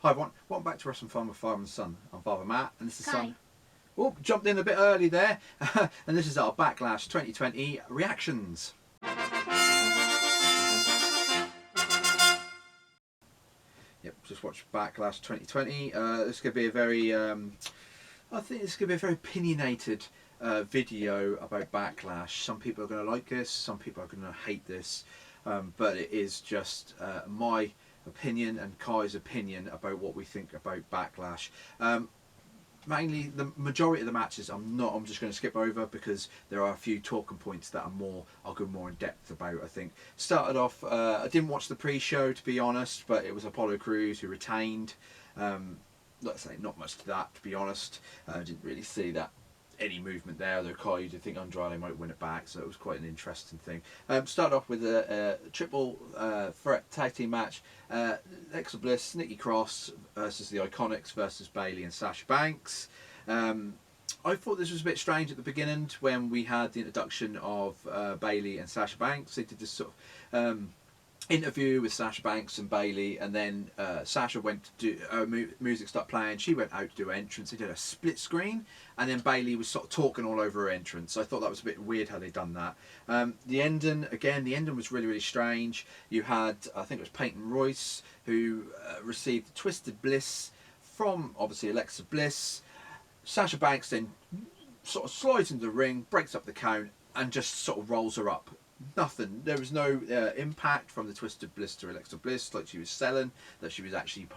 Hi everyone, welcome back to Wrestling Fun with Father and Son. I'm Father Matt and this is Hi. Son. Oh, jumped in a bit early there. And this is our Backlash 2020 reactions. Yep, just watched Backlash 2020. This is going to be a very, I think it's going to be a very opinionated video about Backlash. Some people are going to like this, some people are going to hate this, but it is just my opinion and Kai's opinion about what we think about Backlash. Mainly, the majority of the matches I'm just going to skip over because there are a few talking points that I'll go more in depth about. I think started off. I didn't watch the pre-show to be honest, but it was Apollo Crews who retained. Let's say not much to that to be honest. I didn't really see that any movement there. Though Kai, you did think Andrade might win it back, so it was quite an interesting thing. Started off with a triple threat tag team match. Alexa Bliss, Nikki Cross versus the Iconics versus Bayley and Sasha Banks. I thought this was a bit strange at the beginning when we had the introduction of Bayley and Sasha Banks. They did this sort of interview with Sasha Banks and Bayley, and then Sasha went to do music started playing. She went out to do her entrance. They did a split screen, and then Bayley was sort of talking all over her entrance. I thought that was a bit weird how they done that. The ending was really, really strange. You had, I think it was Peyton Royce who received Twisted Bliss from obviously Alexa Bliss. Sasha Banks then sort of slides into the ring, breaks up the count, and just sort of rolls her up. Nothing. There was no impact from the Twisted Bliss to Alexa Bliss, like she was selling that she was actually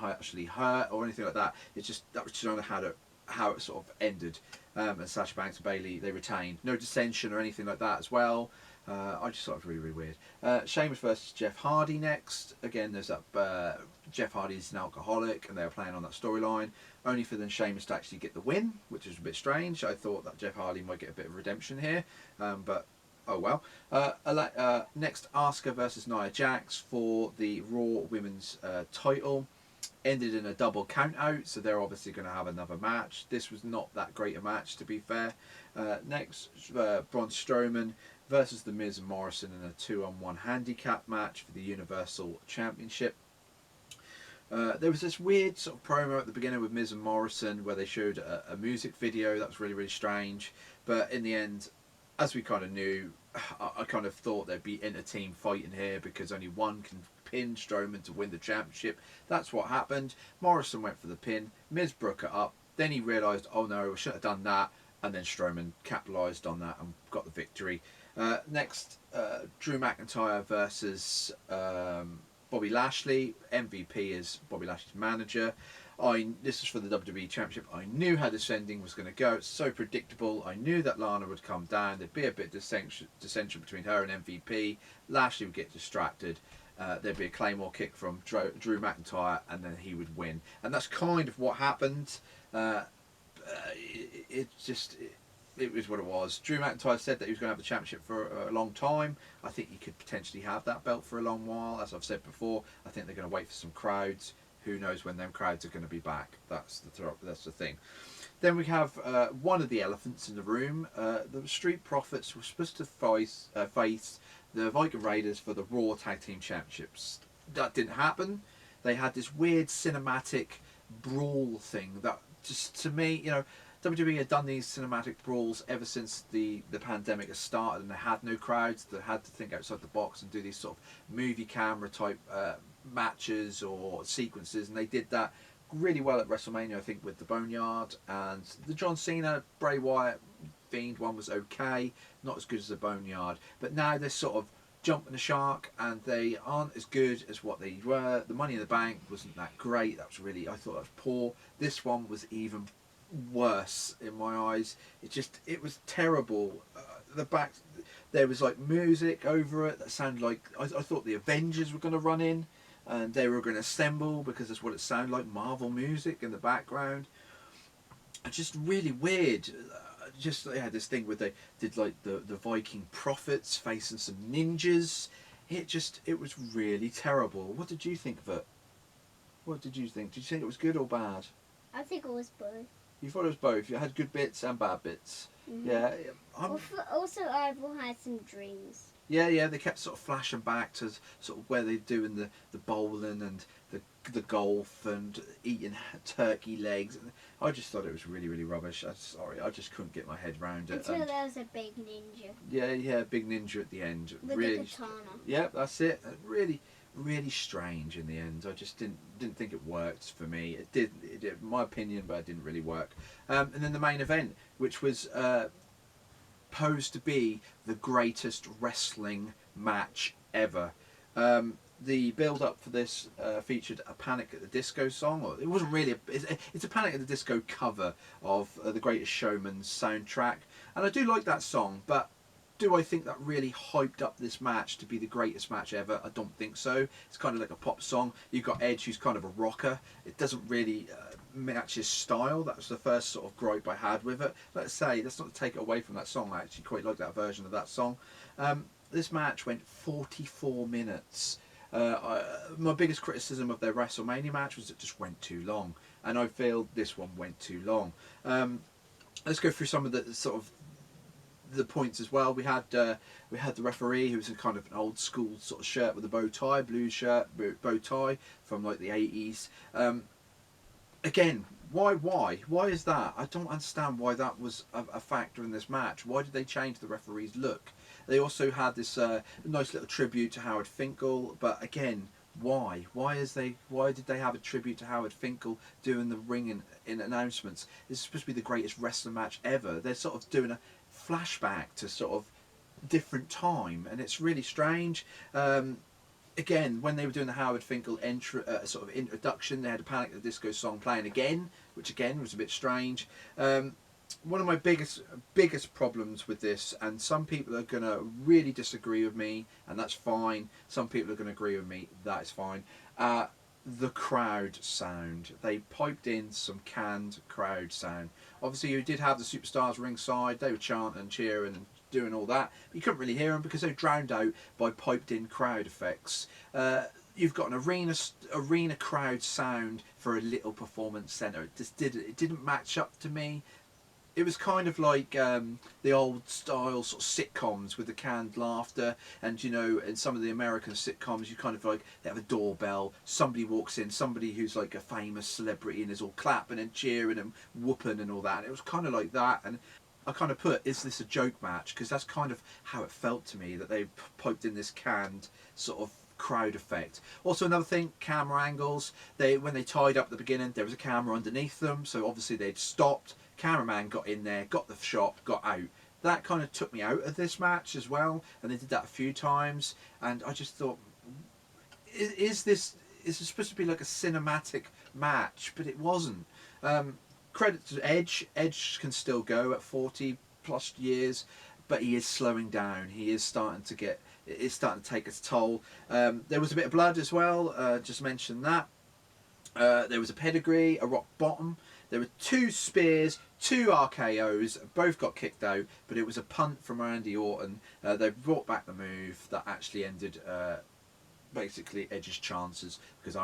hurt or anything like that. It's just that was just how it sort of ended. And Sasha Banks and Bayley, they retained. No dissension or anything like that as well. I just thought it was really, really weird. Sheamus versus Jeff Hardy next. Again, there's that Jeff Hardy's an alcoholic, and they were playing on that storyline. Only for then Sheamus to actually get the win, which is a bit strange. I thought that Jeff Hardy might get a bit of redemption here, but oh well. Next, Asuka versus Nia Jax for the Raw Women's title. Ended in a double count out, so they're obviously going to have another match. This was not that great a match, to be fair. Next, Braun Strowman versus The Miz and Morrison in a 2-on-1 handicap match for the Universal Championship. There was this weird sort of promo at the beginning with Miz and Morrison where they showed a music video. That was really, really strange. But in the end, as we kind of knew, I kind of thought there'd be inter-team fighting here because only one can pin Strowman to win the championship. That's what happened. Morrison went for the pin. Miz broke it up. Then he realised, oh no, I shouldn't have done that. And then Strowman capitalised on that and got the victory. Next, Drew McIntyre versus Bobby Lashley. MVP is Bobby Lashley's manager. This is for the WWE Championship. I knew how this ending was going to go. It's so predictable. I knew that Lana would come down. There'd be a bit of dissension between her and MVP. Lashley would get distracted. There'd be a Claymore kick from Drew McIntyre, and then he would win. And that's kind of what happened. It was what it was. Drew McIntyre said that he was going to have the championship for a long time. I think he could potentially have that belt for a long while. As I've said before, I think they're going to wait for some crowds. Who knows when them crowds are going to be back? That's the thing. Then we have one of the elephants in the room. The Street Profits were supposed to face the Viking Raiders for the Raw Tag Team Championships. That didn't happen. They had this weird cinematic brawl thing that just, to me, you know, WWE had done these cinematic brawls ever since the pandemic has started, and they had no crowds. They had to think outside the box and do these sort of movie camera type matches or sequences, and they did that really well at WrestleMania, I think, with the Boneyard, and the John Cena Bray Wyatt Fiend one was okay, not as good as the Boneyard. But now they're sort of jumping the shark, and they aren't as good as what they were. The Money in the Bank wasn't that great. That was really, I thought that was poor. This one was even worse in my eyes. It was terrible. There was like music over it that sounded like I thought the Avengers were going to run in and they were going to assemble, because that's what it sounded like, Marvel music in the background. Just really weird. Just they had this thing where they did like the Viking prophets facing some ninjas. It was really terrible. What did you think of it? What did you think? Did you think it was good or bad? I think it was both. You thought it was both. You had good bits and bad bits. Mm-hmm. Yeah. Also, I've had some dreams. Yeah. They kept sort of flashing back to sort of where they're doing the bowling and the the golf and eating turkey legs. I just thought it was really, really rubbish. I just couldn't get my head around it. Until there was a big ninja. Yeah, big ninja at the end. With really, a katana. Yeah, that's it. Really, really strange in the end. I just didn't think it worked for me. It did, my opinion, but it didn't really work. And then the main event, which was posed to be the greatest wrestling match ever. The build up for this featured a Panic at the Disco song. Or it wasn't really it's a Panic at the Disco cover of The Greatest Showman's soundtrack, and I do like that song, but do I think that really hyped up this match to be the greatest match ever? I don't think so. It's kind of like a pop song. You've got Edge, who's kind of a rocker. It doesn't really match his style. That was the first sort of gripe I had with it. Let's not take it away from that song. I actually quite like that version of that song. This match went 44 minutes. My biggest criticism of their WrestleMania match was it just went too long, and I feel this one went too long. Let's go through some of the sort of the points as well. We had the referee, who was in kind of an old school sort of shirt with a bow tie, blue shirt, bow tie from like the 80s. Again, why is that? I don't understand why that was a factor in this match. Why did they change the referee's look? They also had this nice little tribute to Howard Finkel, but again, why? Why did they have a tribute to Howard Finkel doing the ring in announcements? This is supposed to be the greatest wrestling match ever. They're sort of doing a flashback to sort of different time, and it's really strange. Again, when they were doing the Howard Finkel sort of introduction, they had a Panic at the Disco song playing again, which again was a bit strange. One of my biggest problems with this, and some people are going to really disagree with me, and that's fine. Some people are going to agree with me, that is fine. The crowd sound. They piped in some canned crowd sound. Obviously, you did have the superstars ringside. They were chanting and cheering and doing all that. But you couldn't really hear them because they were drowned out by piped in crowd effects. You've got an arena crowd sound for a little performance centre. It didn't match up to me. It was kind of like the old style sort of sitcoms with the canned laughter, and you know, in some of the American sitcoms, you kind of like they have a doorbell, somebody walks in, somebody who's like a famous celebrity, and is all clapping and cheering and whooping and all that. And it was kind of like that, and I kind of put, is this a joke match? Because that's kind of how it felt to me, that they piped in this canned sort of crowd effect. Also, another thing, camera angles. When they tied up at the beginning, there was a camera underneath them, so obviously they'd stopped. Cameraman got in there, got the shot, got out. That kind of took me out of this match as well, and they did that a few times, and I just thought, is this supposed to be like a cinematic match? But it wasn't. Credit to Edge. Edge can still go at 40 plus years, but he is slowing down. He is starting to it's starting to take its toll. There was a bit of blood as well, just mentioned that. There was a pedigree, a rock bottom. There were 2 spears, 2 RKOs, both got kicked out, but it was a punt from Randy Orton. They brought back the move that actually ended basically Edge's chances, because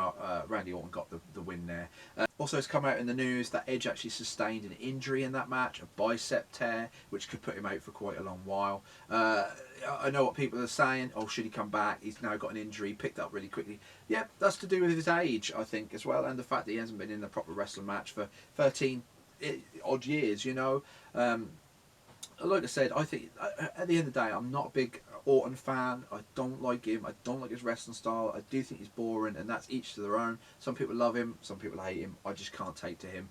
Randy Orton got the win there. Also, it's come out in the news that Edge actually sustained an injury in that match, a bicep tear, which could put him out for quite a long while. I know what people are saying. Oh, should he come back? He's now got an injury, picked up really quickly. Yeah, that's to do with his age, I think, as well, and the fact that he hasn't been in a proper wrestling match for 13 odd years, you know. Like I said, I think at the end of the day, I'm not a big Orton fan. I don't like him. I don't like his wrestling style. I do think he's boring, and that's each to their own. Some people love him, some people hate him. I just can't take to him.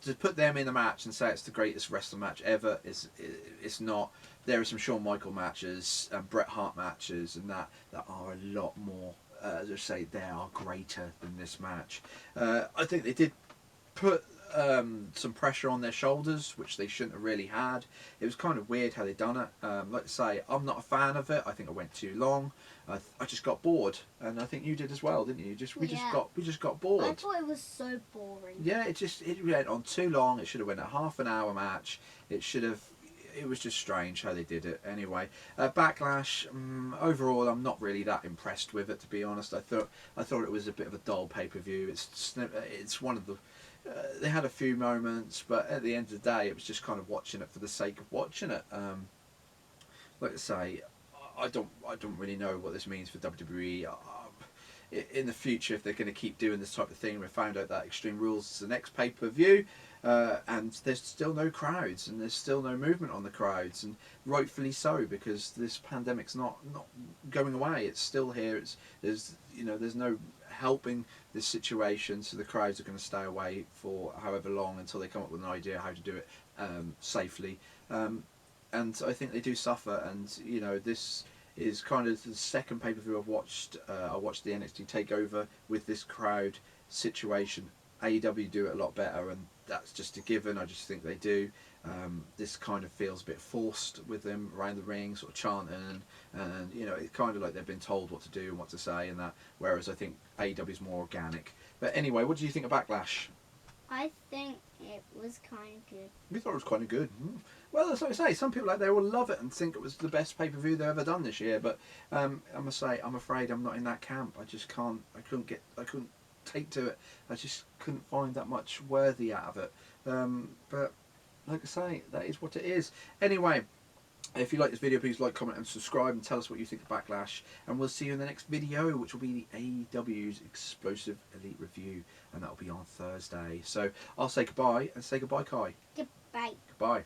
To put them in a match and say it's the greatest wrestling match ever, it's not. There are some Shawn Michaels matches and Bret Hart matches, and that are a lot more. Just say they are greater than this match. I think they did put some pressure on their shoulders, which they shouldn't have really had. It was kind of weird how they done it. Like I say, I'm not a fan of it. I think it went too long. I just got bored, and I think you did as well, didn't you? We just got bored. I thought it was so boring. Yeah, it went on too long. It should have been a half an hour match. It was just strange how they did it. Anyway, Backlash. Overall, I'm not really that impressed with it, to be honest. I thought it was a bit of a dull pay-per-view. It's one of the. They had a few moments, but at the end of the day, it was just kind of watching it for the sake of watching it. Like I say, I don't really know what this means for WWE. in the future, if they're going to keep doing this type of thing, we found out that Extreme Rules is the next pay-per-view, and there's still no crowds and there's still no movement on the crowds, and rightfully so, because this pandemic's not going away. It's still here. There's no helping this situation, so the crowds are going to stay away for however long until they come up with an idea how to do it safely. And I think they do suffer, and this is kind of the second pay-per-view I've watched. I watched the NXT Takeover with this crowd situation. AEW do it a lot better, and that's just a given. I just think they do. This kind of feels a bit forced with them around the ring, sort of chanting, and it's kind of like they've been told what to do and what to say, and that. Whereas I think AEW is more organic. But anyway, what do you think of Backlash? I think it was kind of good. We thought it was kind of good. Well, as I say, some people out there will love it and think it was the best pay-per-view they've ever done this year. But I must say, I'm afraid I'm not in that camp. I just can't. I couldn't take to it. I just couldn't find that much worthy out of it. But like I say, that is what it is. Anyway, if you like this video, please like, comment and subscribe, and tell us what you think of Backlash, and we'll see you in the next video, which will be the AEW's Explosive Elite Review, and that'll be on Thursday. So I'll say goodbye, and say goodbye, Kai. Goodbye. Goodbye.